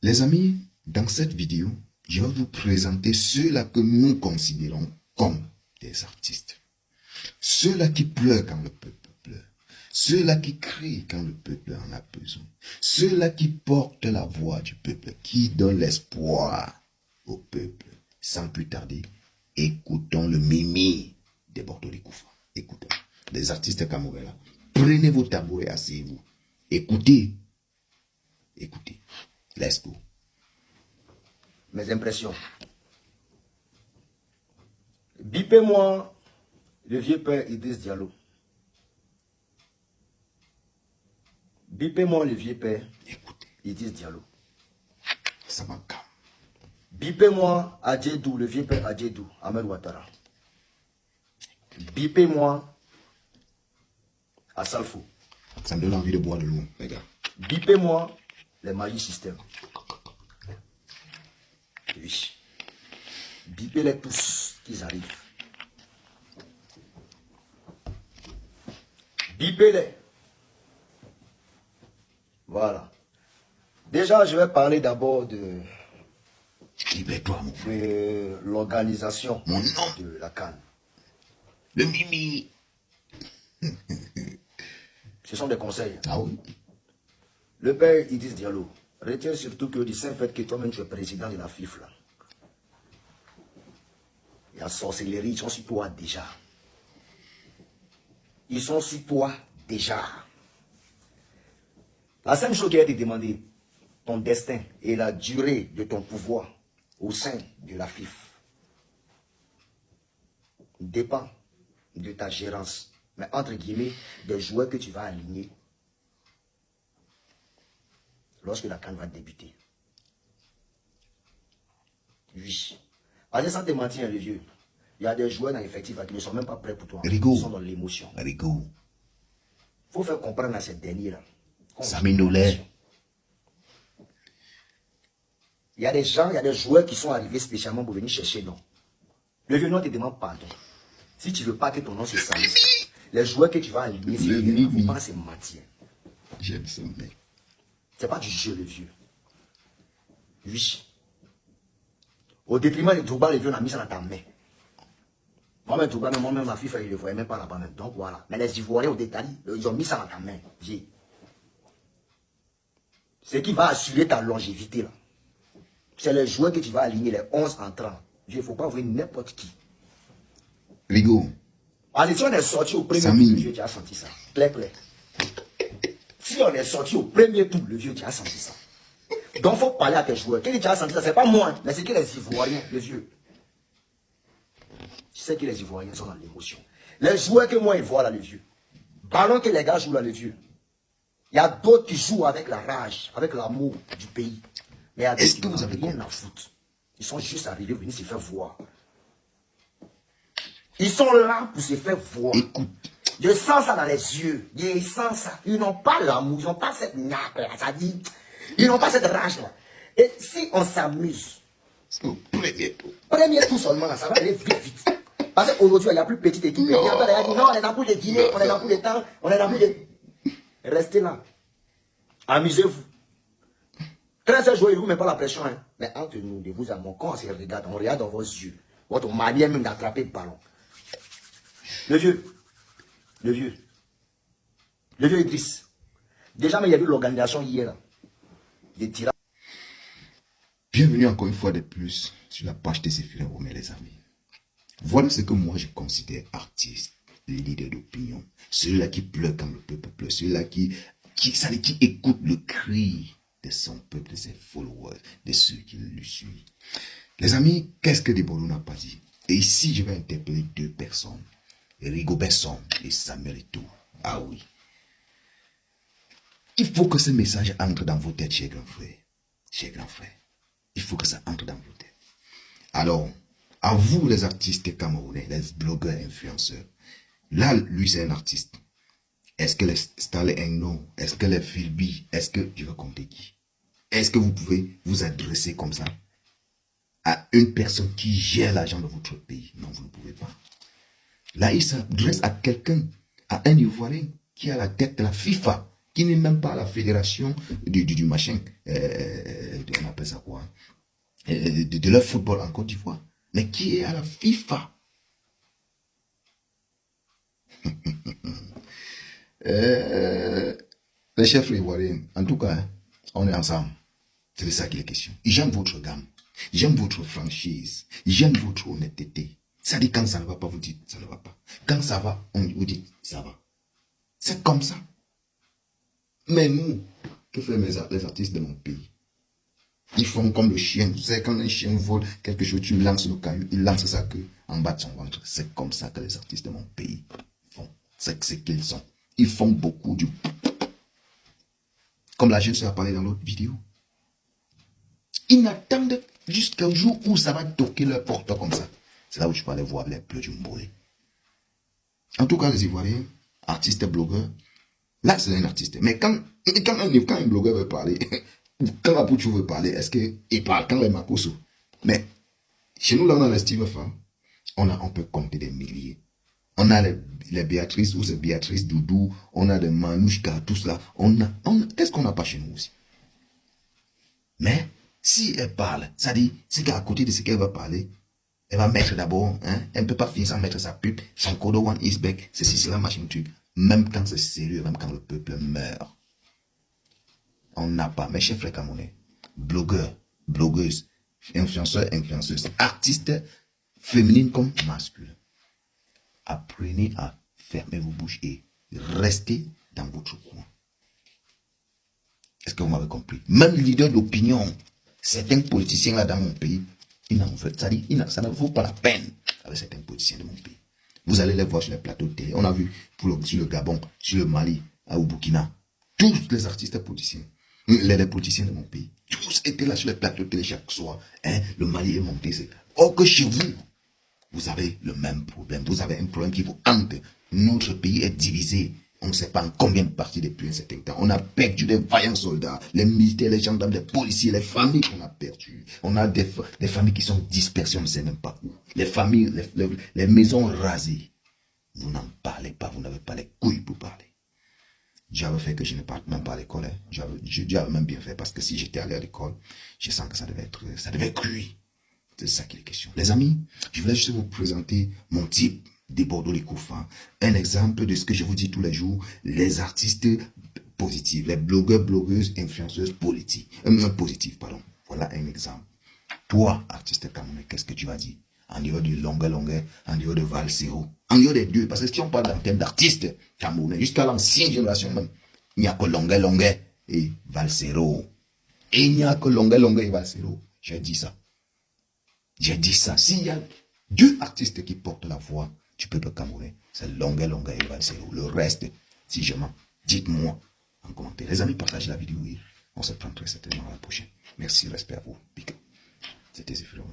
Les amis, dans cette vidéo, je vais vous présenter ceux-là que nous considérons comme des artistes. Ceux-là qui pleurent quand le peuple pleure. Ceux-là qui crient quand le peuple en a besoin. Ceux-là qui portent la voix du peuple, qui donnent l'espoir au peuple. Sans plus tarder, écoutons le Mimi des Bordeaux des Koufra. Écoutons. Les artistes camerounais, prenez vos tabourets, asseyez-vous. Écoutez. Écoutez. Let's go. Mes impressions. Bipez-moi le vieux père Idriss Diallo. Bipez-moi le vieux père Idriss Diallo. Ça va calme. Bipez-moi Adjedou, le vieux père Adjedou, Ahmed Ouattara. Bipez-moi Assalfo. Ça me donne envie de boire de l'eau, les gars. Bipez-moi les Magic System. Oui. Bipez-les tous qu'ils arrivent. Bipez-les. Voilà. Déjà, je vais parler d'abord de Libère-toi, mon frère. l'organisation Mon nom. de la CAN. Le Mimi. Ce sont des conseils. Ah oui. Le père Idriss Diallo, retiens surtout que du simple fait que toi-même tu es président de la FIFA, là. Il y a sorcellerie, ils sont sur toi déjà. Ils sont sur toi déjà. La seule chose qui a été demandée, ton destin et la durée de ton pouvoir au sein de la FIFA dépend de ta gérance, mais entre guillemets, des joueurs que tu vas aligner lorsque la CAN va débuter. Oui. Parce que sans te mentir, le vieux, il y a des joueurs dans l'effectif qui ne sont même pas prêts pour toi. Rigo. Ils sont dans l'émotion. Rigo. Il faut faire comprendre à ces derniers-là. Sami Nolé. Il y a des gens, il y a des joueurs qui sont arrivés spécialement pour venir chercher non. Le vieux non te demande pardon. Si tu ne veux pas que ton nom se salisse, les joueurs que tu vas aligner, il ne faut pas se mentir. J'aime ça, mec. Ce n'est pas du jeu, le vieux. Oui. Au détriment de Touba, le vieux, on a mis ça dans ta main. Moi-même, Touba, moi-même, ma fille, il ne le voyait même pas là-bas même. Donc voilà. Mais les Ivoiriens, au détail, ils ont mis ça dans ta main. Vieux. Ce qui va assurer ta longévité, là. C'est les joueurs que tu vas aligner, les 11 entrants. Il ne faut pas ouvrir n'importe qui. Rigo. Parce que si on est sorti au premier tour, le vieux, tu as senti ça. Clair, clair. Si on est sorti au premier tour, le vieux, tu as senti ça. Donc, il faut parler à tes joueurs. Qui tu as senti ça? Ce n'est pas moi, mais c'est que les Ivoiriens, le vieux. Tu sais que les Ivoiriens sont dans l'émotion. Les joueurs que moi, ils voient là, le vieux. Ballon que les gars jouent là, le vieux. Il y a d'autres qui jouent avec la rage, avec l'amour du pays. Mais il y a d'autres qui n'ont rien à foutre. Ils sont juste arrivés pour venir se faire voir. Ils sont là pour se faire voir. Écoute. Je sens ça dans les yeux. Ils sentent ça. Ils n'ont pas l'amour. Ils n'ont pas cette nappe là. Ça dit, ils n'ont pas cette rage là. Et si on s'amuse. C'est au premier tour. Premier tour seulement là, ça va aller vite, vite. Parce qu'aujourd'hui, il y a plus petite équipe. Il y a dit non, on est dans pour les dîner, on est dans pour les temps, on est dans pour les. Restez là. Amusez-vous. 13 joueurs, ils ne vous mettent pas la pression. Hein. Mais entre nous, de vous à mon corps, on regarde dans vos yeux. Votre manière même d'attraper le ballon. Le vieux. Le vieux Idriss. Déjà, mais il y a eu l'organisation hier. Là, des tirages. Bienvenue encore une fois de plus sur la page de Séphira Romé, les amis. Voilà ce que moi je considère artistes, les leaders d'opinion. Ceux-là qui pleurent quand le peuple pleure. Ceux-là qui écoutent le cri de son peuple, de ses followers, de ceux qui le suivent. Les amis, qu'est-ce que Deborah n'a pas dit? Et ici, je vais interpeller deux personnes. Rigo Besson et Samuel Eto'o. Ah oui. Il faut que ce message entre dans vos têtes, chers grands frères. Chers grands frères. Il faut que ça entre dans vos têtes. Alors, à vous les artistes camerounais, les blogueurs, influenceurs. Là, lui, c'est un artiste. Est-ce que les Starley Engno, est-ce que les Philby, est-ce que, je vais compter qui? Est-ce que vous pouvez vous adresser comme ça à une personne qui gère l'argent de votre pays? Non, vous ne pouvez pas. Là, il s'adresse à quelqu'un, à un Ivoirien qui a la tête de la FIFA, qui n'est même pas la fédération du machin, on appelle appelle ça quoi, de leur football en Côte d'Ivoire, mais qui est à la FIFA. Les chefs ivoiriens, en tout cas, on est ensemble. C'est de ça qu'il est question. J'aime votre gamme. J'aime votre franchise. J'aime votre honnêteté. Ça dit quand ça ne va pas, vous dites ça ne va pas. Quand ça va, on vous dit ça va. C'est comme ça. Mais nous, que font les artistes de mon pays? Ils font comme le chien. Vous savez, quand un chien vole quelque chose, tu lances le caillou, il lance sa queue en bas de son ventre. C'est comme ça que les artistes de mon pays font. C'est ce qu'ils sont. Ils font beaucoup du... Comme la jeune sœur a parlé dans l'autre vidéo. Ils n'attendent jusqu'au jour où ça va toquer leur porte comme ça. C'est là où tu peux aller voir les bleus du Mbolé. En tout cas, les Ivoiriens, artistes et blogueurs, là c'est un artiste. Mais quand un blogueur veut parler, quand Apouchou veut parler, est-ce qu'il parle quand les Makoso? Mais chez nous, là, on a les Steve Fan, on peut compter des milliers. On a les Béatrice, ou c'est Béatrice Doudou, on a des Manouchka, tout cela. Qu'est-ce qu'on n'a pas chez nous aussi? Mais si elle parle, ça dit, c'est qu'à côté de ce qu'elle va parler, elle va mettre d'abord, hein, elle ne peut pas finir sans mettre sa pub, son code one is back, c'est cela, machin truc. Même quand c'est sérieux, même quand le peuple meurt. On n'a pas, mes chers frères camerounais, blogueurs, blogueuses, influenceurs, influenceuses, artistes, féminines comme masculins. Apprenez à fermer vos bouches et restez dans votre coin. Est-ce que vous m'avez compris? Même leader d'opinion, certains politiciens là dans mon pays, ils n'en veulent, ça ne vaut pas la peine avec certains politiciens de mon pays. Vous allez les voir sur les plateaux de télé. On a vu sur le Gabon, sur le Mali, au Burkina, tous les artistes politiciens, les politiciens de mon pays, tous étaient là sur les plateaux de télé chaque soir. Hein, le Mali est monté. Or que chez vous, vous avez le même problème. Vous avez un problème qui vous hante. Notre pays est divisé. On ne sait pas en combien de parties depuis un certain temps. On a perdu des vaillants soldats, les militaires, les gendarmes, les policiers, les familles qu'on a perdues. On a des familles qui sont dispersées, on ne sait même pas où. Les familles, les maisons rasées. Vous n'en parlez pas, vous n'avez pas les couilles pour parler. Dieu avait fait que je ne parte même pas à l'école. Hein. Dieu avait même bien fait parce que si j'étais allé à l'école, je sens que ça devait cuire. C'est ça qui est question. Les amis, je voulais juste vous présenter mon type des Bordeaux les Koufans. Un exemple de ce que je vous dis tous les jours, les artistes positifs, les blogueurs, blogueuses, influenceuses positifs, pardon. Voilà un exemple. Toi, artiste camerounais, qu'est-ce que tu vas dire? En dehors du longueur, en dehors de Valsero, en dehors des deux, parce que si on parle en termes d'artistes camerounais, jusqu'à l'ancienne génération même, il n'y a que longueur et Valsero. Et il n'y a que longueur et Valsero. J'ai dit ça. J'ai dit ça. S'il y a deux artistes qui portent la voix du peuple camerounais, c'est longueur et Valsero. Le reste, si je mens, dites-moi en commentaire. Les amis, partagez la vidéo et on se prend très certainement à la prochaine. Merci, respect à vous. C'était Zéphirin.